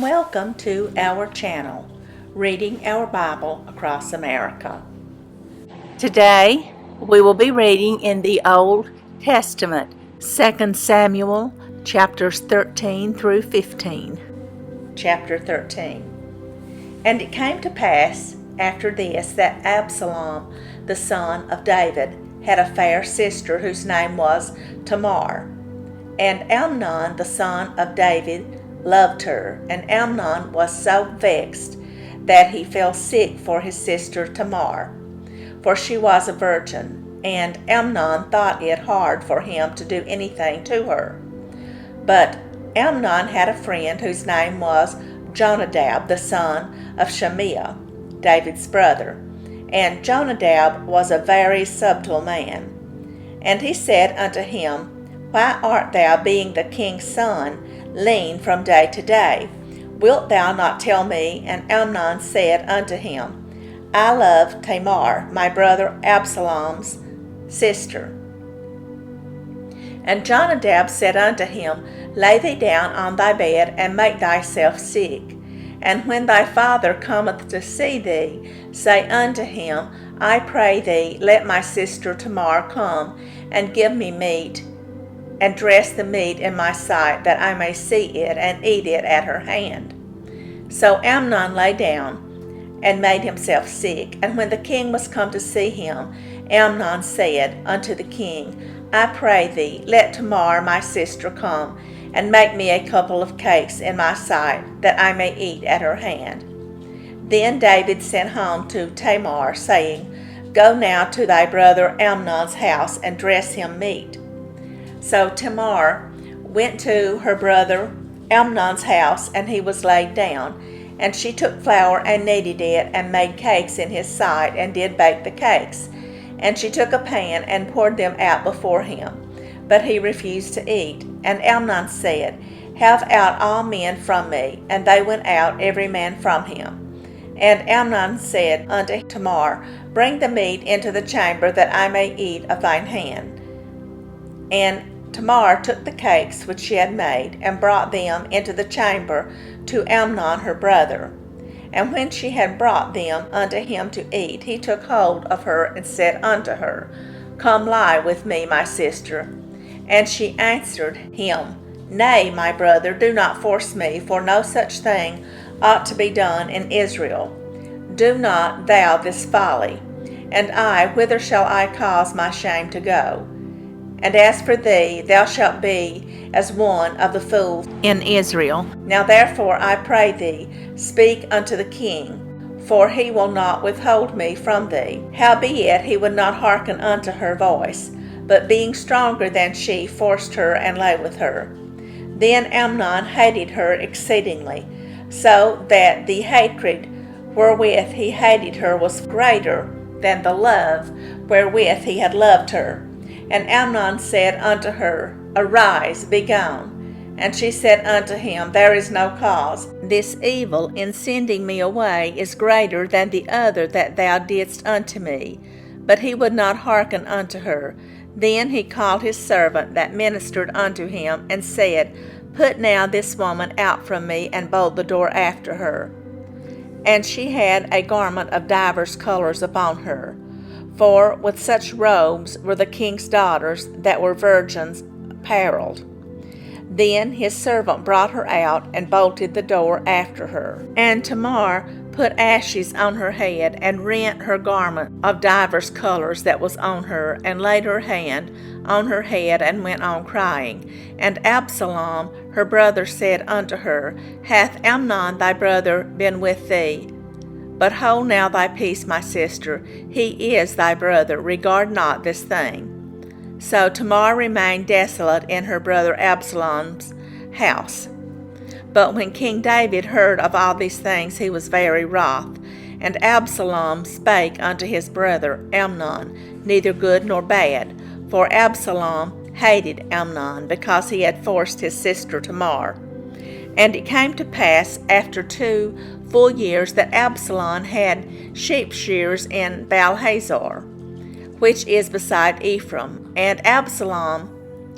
Welcome to our channel, Reading Our Bible Across America. Today, we will be reading in the Old Testament, 2 Samuel chapters 13 through 15. Chapter 13. And it came to pass after this that Absalom, the son of David, had a fair sister whose name was Tamar. And Amnon, the son of David, loved her, and Amnon was so vexed that he fell sick for his sister Tamar, for she was a virgin, and Amnon thought it hard for him to do anything to her. But Amnon had a friend whose name was Jonadab, the son of Shimea, David's brother, and Jonadab was a very subtle man. And he said unto him, Why art thou, being the king's son, lean from day to day? Wilt thou not tell me? And Amnon said unto him, I love Tamar, my brother Absalom's sister. And Jonadab said unto him, Lay thee down on thy bed, and make thyself sick. And when thy father cometh to see thee, say unto him, I pray thee, let my sister Tamar come, and give me meat, and dress the meat in my sight, that I may see it and eat it at her hand. So Amnon lay down and made himself sick. And when the king was come to see him, Amnon said unto the king, I pray thee, let Tamar my sister come, and make me a couple of cakes in my sight, that I may eat at her hand. Then David sent home to Tamar, saying, Go now to thy brother Amnon's house, and dress him meat. So Tamar went to her brother Amnon's house, and he was laid down. And she took flour and kneaded it, and made cakes in his sight, and did bake the cakes. And she took a pan, and poured them out before him. But he refused to eat. And Amnon said, Have out all men from me. And they went out, every man from him. And Amnon said unto Tamar, Bring the meat into the chamber, that I may eat of thine hand. And Tamar took the cakes which she had made, and brought them into the chamber to Amnon her brother. And when she had brought them unto him to eat, he took hold of her, and said unto her, Come lie with me, my sister. And she answered him, Nay, my brother, do not force me, for no such thing ought to be done in Israel. Do not thou this folly. And I, whither shall I cause my shame to go? And as for thee, thou shalt be as one of the fools in Israel. Now therefore I pray thee, speak unto the king, for he will not withhold me from thee. Howbeit he would not hearken unto her voice, but being stronger than she, forced her, and lay with her. Then Amnon hated her exceedingly, so that the hatred wherewith he hated her was greater than the love wherewith he had loved her. And Amnon said unto her, Arise, be gone. And she said unto him, There is no cause. This evil in sending me away is greater than the other that thou didst unto me. But he would not hearken unto her. Then he called his servant that ministered unto him, and said, Put now this woman out from me, and bolt the door after her. And she had a garment of divers colors upon her. For with such robes were the king's daughters that were virgins apparelled. Then his servant brought her out, and bolted the door after her. And Tamar put ashes on her head, and rent her garment of divers colors that was on her, and laid her hand on her head, and went on crying. And Absalom her brother said unto her, Hath Amnon thy brother been with thee? But hold now thy peace, my sister, he is thy brother, regard not this thing. So Tamar remained desolate in her brother Absalom's house. But when King David heard of all these things, he was very wroth. And Absalom spake unto his brother Amnon, neither good nor bad, for Absalom hated Amnon, because he had forced his sister Tamar. And it came to pass after 2 full years that Absalom had sheep shears in Baal-hazor, which is beside Ephraim. And Absalom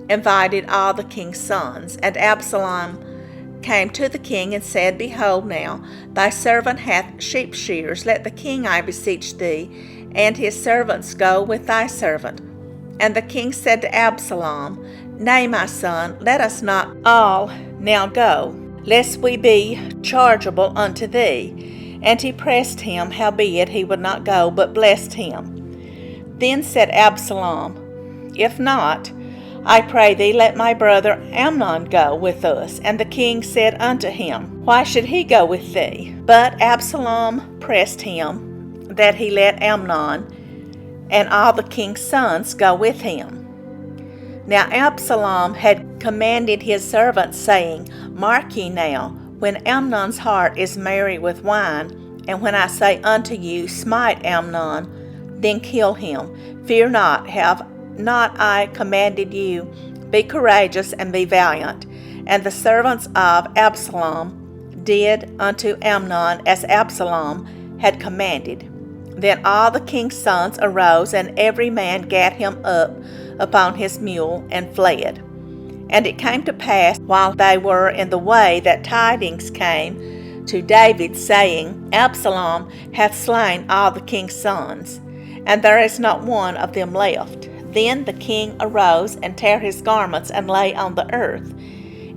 invited all the king's sons. And Absalom came to the king and said, Behold now, thy servant hath sheep shearers. Let the king, I beseech thee, and his servants go with thy servant. And the king said to Absalom, Nay, my son, let us not all now go, lest we be chargeable unto thee. And he pressed him, howbeit he would not go, but blessed him. Then said Absalom, If not, I pray thee, let my brother Amnon go with us. And the king said unto him, Why should he go with thee? But Absalom pressed him, that he let Amnon and all the king's sons go with him. Now Absalom had commanded his servants, saying, Mark ye now, when Amnon's heart is merry with wine, and when I say unto you, Smite Amnon, then kill him. Fear not, have not I commanded you? Be courageous and be valiant. And the servants of Absalom did unto Amnon as Absalom had commanded. Then all the king's sons arose, and every man gat him up upon his mule, and fled. And it came to pass, while they were in the way, that tidings came to David, saying, Absalom hath slain all the king's sons, and there is not one of them left. Then the king arose, and tare his garments, and lay on the earth.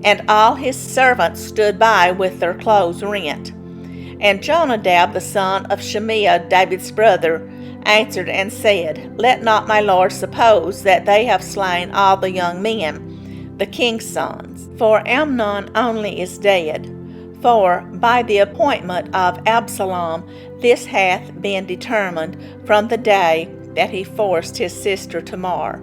And all his servants stood by with their clothes rent. And Jonadab the son of Shimea, David's brother, answered and said, Let not my lord suppose that they have slain all the young men, the king's sons. For Amnon only is dead. For by the appointment of Absalom this hath been determined from the day that he forced his sister Tamar.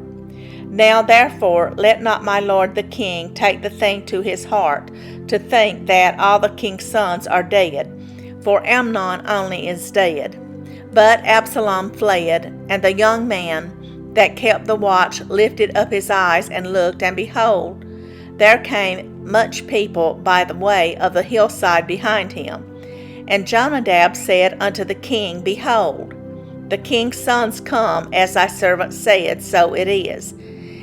Now therefore let not my lord the king take the thing to his heart, to think that all the king's sons are dead, for Amnon only is dead. But Absalom fled, and the young man that kept the watch lifted up his eyes and looked, and behold, there came much people by the way of the hillside behind him. And Jonadab said unto the king, Behold, the king's sons come, as thy servant said, so it is.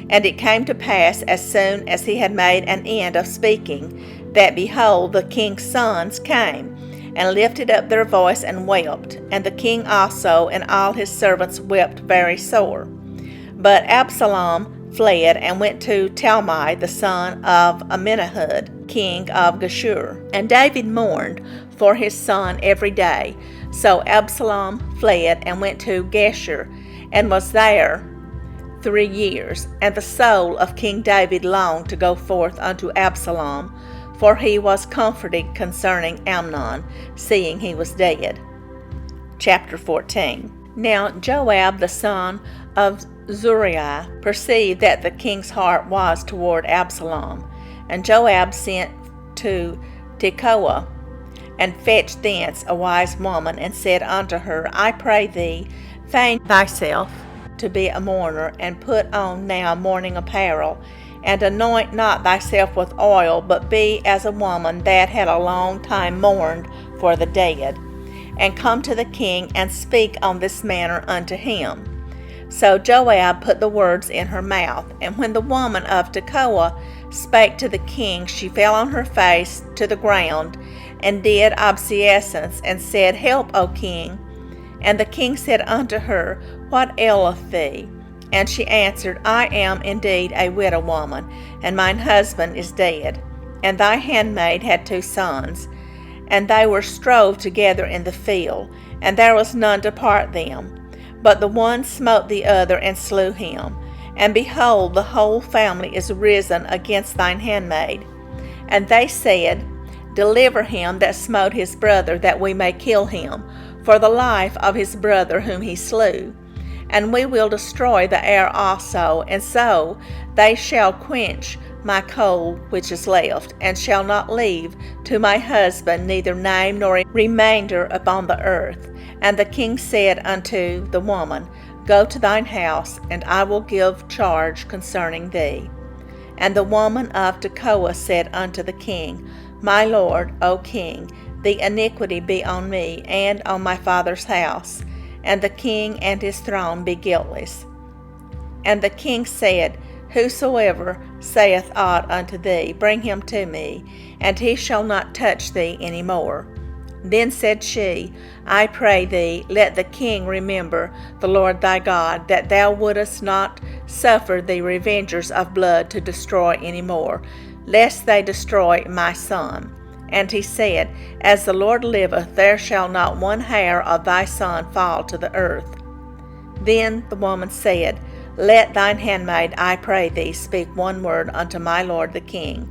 And it came to pass, as soon as he had made an end of speaking, that behold, the king's sons came, and lifted up their voice and wept. And the king also and all his servants wept very sore. But Absalom fled, and went to Talmai the son of Amminahud, king of Geshur. And David mourned for his son every day. So Absalom fled, and went to Geshur, and was there 3 years. And the soul of King David longed to go forth unto Absalom, for he was comforted concerning Amnon, seeing he was dead. Chapter 14. Now Joab the son of Zeruiah perceived that the king's heart was toward Absalom. And Joab sent to Tekoa, and fetched thence a wise woman, and said unto her, I pray thee, feign thyself to be a mourner, and put on now mourning apparel, and anoint not thyself with oil, but be as a woman that had a long time mourned for the dead, and come to the king, and speak on this manner unto him. So Joab put the words in her mouth. And when the woman of Tekoa spake to the king, she fell on her face to the ground, and did obeisance, and said, Help, O king. And the king said unto her, What aileth thee? And she answered, I am indeed a widow woman, and mine husband is dead. And thy handmaid had 2 sons, and they were strove together in the field, and there was none to part them. But the one smote the other, and slew him. And behold, the whole family is risen against thine handmaid. And they said, Deliver him that smote his brother, that we may kill him, for the life of his brother whom he slew. And we will destroy the heir also, and so they shall quench my coal which is left, and shall not leave to my husband neither name nor remainder upon the earth. And the king said unto the woman, Go to thine house, and I will give charge concerning thee. And the woman of Tekoa said unto the king, My lord, O king, the iniquity be on me, and on my father's house, and the king and his throne be guiltless. And the king said, Whosoever saith aught unto thee, bring him to me, and he shall not touch thee any more. Then said she, I pray thee, let the king remember the Lord thy God, that thou wouldest not suffer the revengers of blood to destroy any more, lest they destroy my son. And he said, As the Lord liveth, there shall not one hair of thy son fall to the earth. Then the woman said, Let thine handmaid, I pray thee, speak one word unto my lord the king.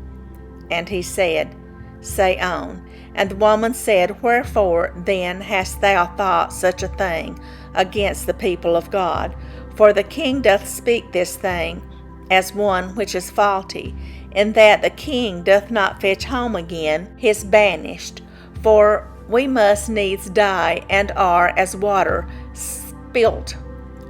And he said, Say on. And the woman said, Wherefore then hast thou thought such a thing against the people of God? For the king doth speak this thing as one which is faulty, in that the king doth not fetch home again his banished. For we must needs die, and are as water spilt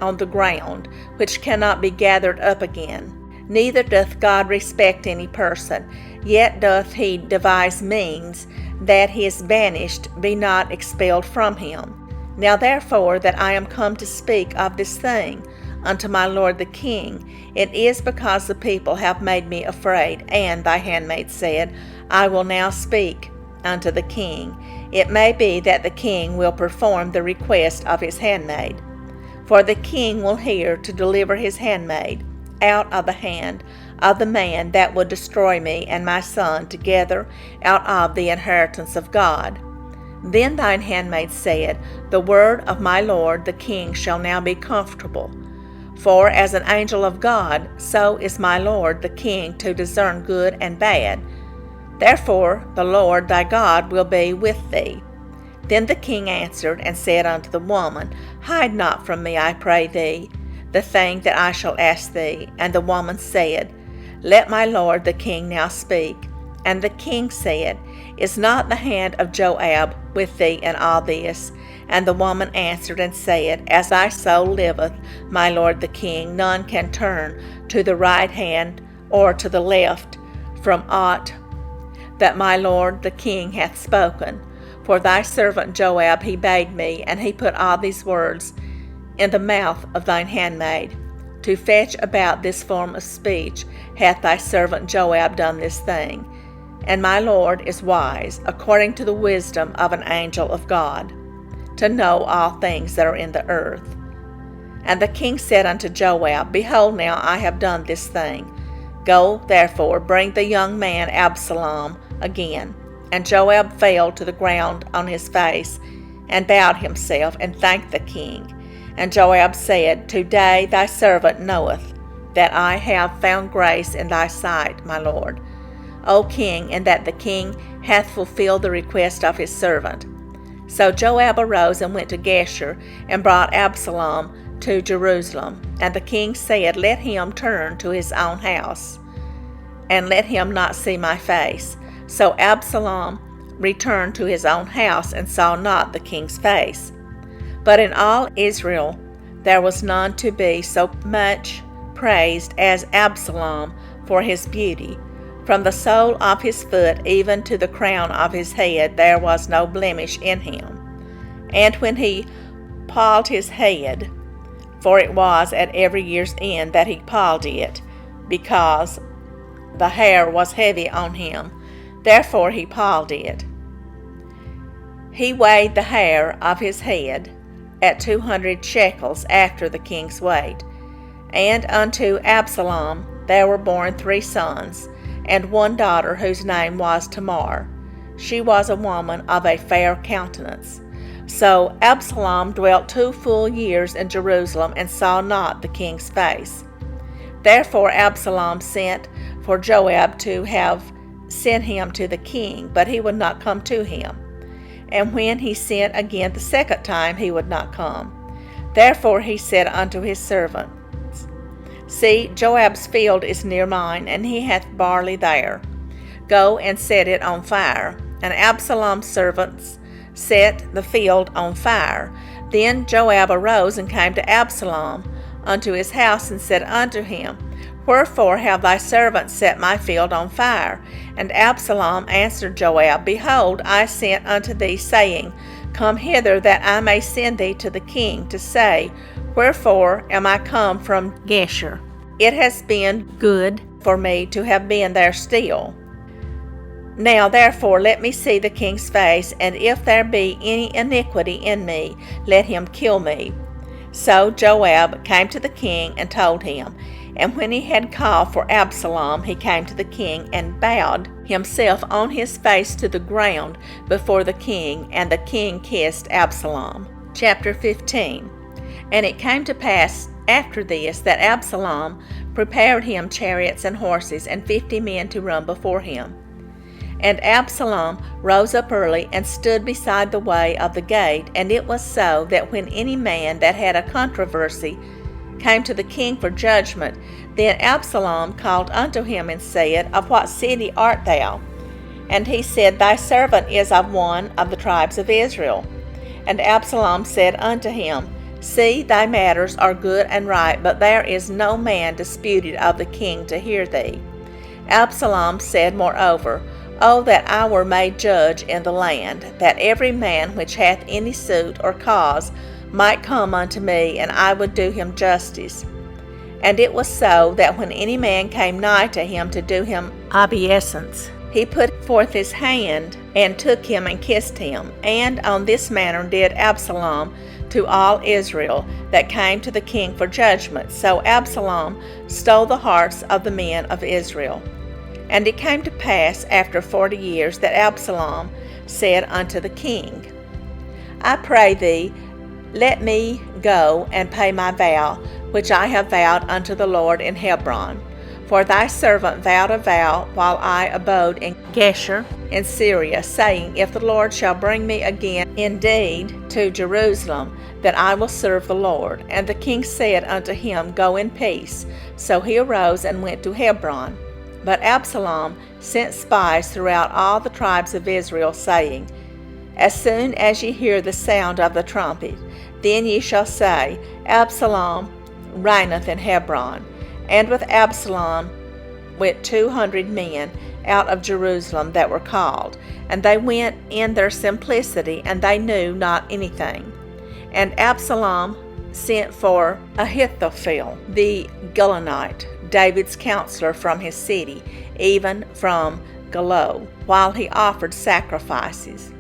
on the ground, which cannot be gathered up again. Neither doth God respect any person, yet doth he devise means that his banished be not expelled from him. Now therefore that I am come to speak of this thing unto my lord the king, it is because the people have made me afraid. And thy handmaid said, I will now speak unto the king. It may be that the king will perform the request of his handmaid. For the king will hear to deliver his handmaid out of the hand of the man that would destroy me and my son together out of the inheritance of God. Then thine handmaid said, The word of my lord the king shall now be comfortable. For as an angel of God, so is my lord the king to discern good and bad. Therefore the Lord thy God will be with thee. Then the king answered and said unto the woman, Hide not from me, I pray thee, the thing that I shall ask thee. And the woman said, Let my lord the king now speak. And the king said, Is not the hand of Joab with thee in all this? And the woman answered and said, As thy soul liveth, my lord the king, none can turn to the right hand or to the left from aught that my lord the king hath spoken. For thy servant Joab he bade me, and he put all these words in the mouth of thine handmaid. To fetch about this form of speech hath thy servant Joab done this thing. And my lord is wise, according to the wisdom of an angel of God, to know all things that are in the earth. And the king said unto Joab, Behold, now I have done this thing. Go, therefore, bring the young man Absalom again. And Joab fell to the ground on his face, and bowed himself, and thanked the king. And Joab said, Today thy servant knoweth that I have found grace in thy sight, my lord, O king, and that the king hath fulfilled the request of his servant. So Joab arose and went to Geshur, and brought Absalom to Jerusalem. And the king said, Let him turn to his own house, and let him not see my face. So Absalom returned to his own house, and saw not the king's face. But in all Israel there was none to be so much praised as Absalom for his beauty. From the sole of his foot even to the crown of his head there was no blemish in him. And when he palled his head, for it was at every year's end that he palled it, because the hair was heavy on him, therefore he palled it. He weighed the hair of his head at 200 shekels after the king's weight. And unto Absalom there were born 3 sons, and 1 daughter, whose name was Tamar. She was a woman of a fair countenance. So Absalom dwelt 2 full years in Jerusalem, and saw not the king's face. Therefore Absalom sent for Joab to have sent him to the king, but he would not come to him. And when he sent again the 2nd time, he would not come. Therefore he said unto his servants, See, Joab's field is near mine, and he hath barley there. Go and set it on fire. And Absalom's servants set the field on fire. Then Joab arose and came to Absalom unto his house, and said unto him, Wherefore have thy servants set my field on fire? And Absalom answered Joab, Behold, I sent unto thee, saying, Come hither, that I may send thee to the king, to say, Wherefore am I come from Geshur? it has been good for me to have been there still. Now therefore let me see the king's face, and if there be any iniquity in me, let him kill me. So Joab came to the king and told him. And when he had called for Absalom, he came to the king and bowed himself on his face to the ground before the king, and the king kissed Absalom. Chapter 15. And it came to pass after this that Absalom prepared him chariots and horses, and 50 men to run before him. And Absalom rose up early and stood beside the way of the gate. And it was so that when any man that had a controversy came to the king for judgment, then Absalom called unto him and said, Of what city art thou? And he said, Thy servant is of one of the tribes of Israel. And Absalom said unto him, See, thy matters are good and right, but there is no man disputed of the king to hear thee. Absalom said moreover, O that I were made judge in the land, that every man which hath any suit or cause might come unto me, and I would do him justice. And it was so that when any man came nigh to him to do him obeisance, he put forth his hand and took him and kissed him. And on this manner did Absalom to all Israel that came to the king for judgment. So Absalom stole the hearts of the men of Israel. And it came to pass after 40 years that Absalom said unto the king, I pray thee, let me go and pay my vow, which I have vowed unto the Lord in Hebron. For thy servant vowed a vow while I abode in Geshur in Syria, saying, If the Lord shall bring me again indeed to Jerusalem, then I will serve the Lord. And the king said unto him, Go in peace. So he arose and went to Hebron. But Absalom sent spies throughout all the tribes of Israel, saying, As soon as ye hear the sound of the trumpet, then ye shall say, Absalom reigneth in Hebron. And with Absalom went 200 men out of Jerusalem that were called, and they went in their simplicity, and they knew not anything. And Absalom sent for Ahithophel the Gilonite, David's counselor, from his city, even from Gilo, while he offered sacrifices.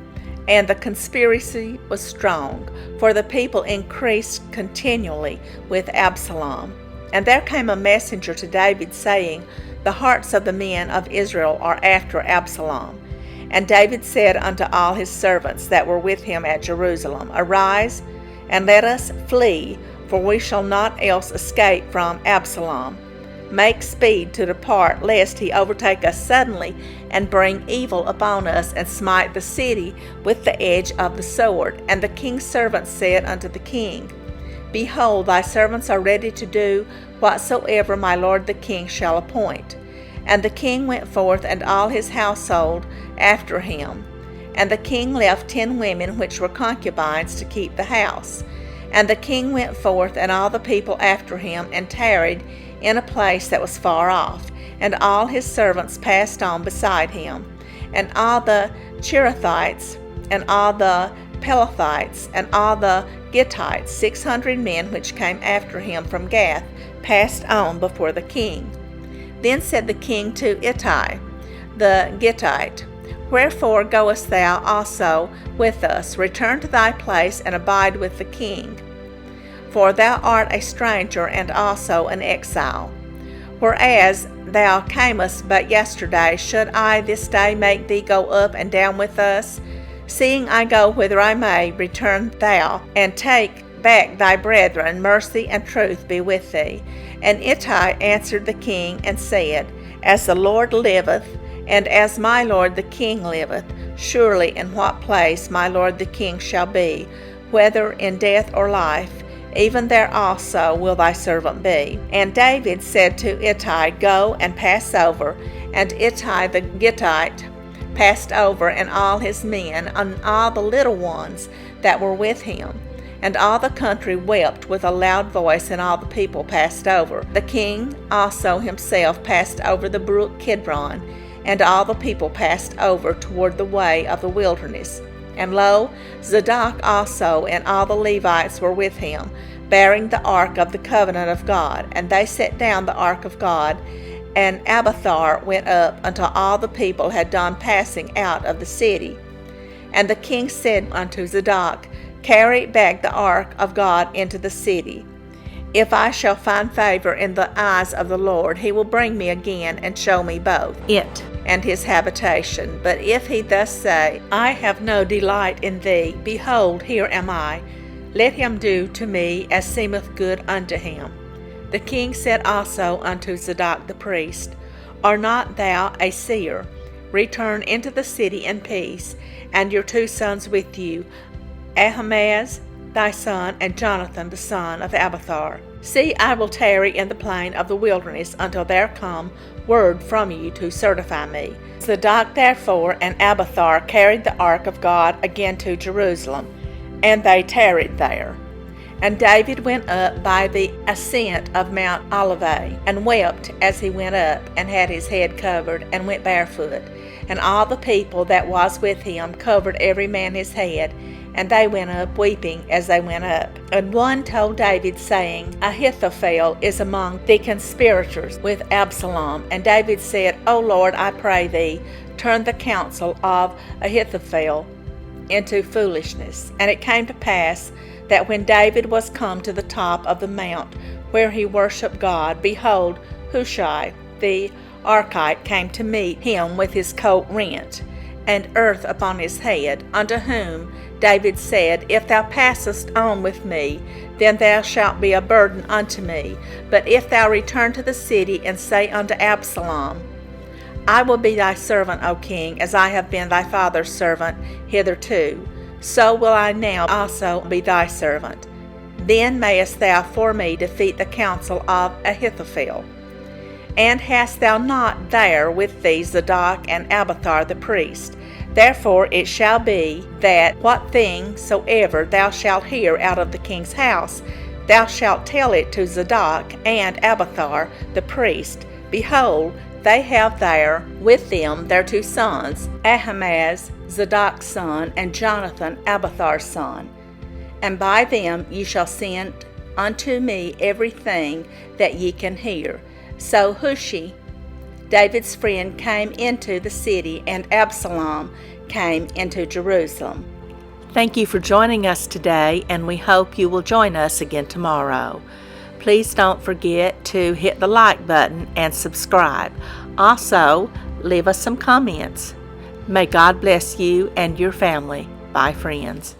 And the conspiracy was strong, for the people increased continually with Absalom. And there came a messenger to David, saying, The hearts of the men of Israel are after Absalom. And David said unto all his servants that were with him at Jerusalem, Arise, and let us flee, for we shall not else escape from Absalom. Make speed to depart, lest he overtake us suddenly, and bring evil upon us, and smite the city with the edge of the sword. And the king's servants said unto the king, Behold, thy servants are ready to do whatsoever my lord the king shall appoint. And the king went forth, and all his household after him. And the king left 10 women which were concubines to keep the house. And the king went forth, and all the people after him, and tarried in a place that was far off. And all his servants passed on beside him. And all the Cherethites, and all the Pelethites, and all the Gittites, 600 men which came after him from Gath, passed on before the king. Then said the king to Ittai the Gittite, Wherefore goest thou also with us? Return to thy place, and abide with the king. For thou art a stranger, and also an exile. Whereas thou camest but yesterday, should I this day make thee go up and down with us? Seeing I go whither I may, return thou, and take back thy brethren. Mercy and truth be with thee. And Ittai answered the king, and said, As the Lord liveth, and as my lord the king liveth, surely in what place my lord the king shall be, whether in death or life, even there also will thy servant be. And David said to Ittai, Go and pass over. And Ittai the Gittite passed over, and all his men, and all the little ones that were with him. And all the country wept with a loud voice, and all the people passed over. The king also himself passed over the brook Kidron, and all the people passed over toward the way of the wilderness. And lo, Zadok also and all the Levites were with him, bearing the ark of the covenant of God. And they set down the ark of God, and Abiathar went up until all the people had done passing out of the city. And the king said unto Zadok, Carry back the ark of God into the city. If I shall find favor in the eyes of the Lord, he will bring me again and show me both it and his habitation. But if he thus say, I have no delight in thee, behold, here am I. Let him do to me as seemeth good unto him. The king said also unto Zadok the priest, Art not thou a seer? Return into the city in peace, and your 2 sons with you, Ahimaaz thy son, and Jonathan the son of Abiathar. See, I will tarry in the plain of the wilderness until there come word from you to certify me. Zadok therefore and Abiathar carried the ark of God again to Jerusalem, and they tarried there. And David went up by the ascent of Mount Olivet, and wept as he went up, and had his head covered, and went barefoot. And all the people that was with him covered every man his head, and they went up weeping as they went up. And one told David, saying, Ahithophel is among the conspirators with Absalom. And David said, O Lord, I pray thee, turn the counsel of Ahithophel into foolishness. And it came to pass that when David was come to the top of the mount where he worshipped God, behold, Hushai the Archite came to meet him with his coat rent, and earth upon his head, unto whom David said, If thou passest on with me, then thou shalt be a burden unto me. But if thou return to the city, and say unto Absalom, I will be thy servant, O king, as I have been thy father's servant hitherto, so will I now also be thy servant. Then mayest thou for me defeat the counsel of Ahithophel. And hast thou not there with thee Zadok and Abiathar the priest? Therefore it shall be that what thing soever thou shalt hear out of the king's house, thou shalt tell it to Zadok and Abiathar the priest. Behold, they have there with them their 2 sons, Ahimaaz Zadok's son, and Jonathan Abiathar's son. And by them ye shall send unto me everything that ye can hear. So Hushai, David's friend, came into the city, and Absalom came into Jerusalem. Thank you for joining us today, and we hope you will join us again tomorrow. Please don't forget to hit the like button and subscribe. Also, leave us some comments. May God bless you and your family. Bye, friends.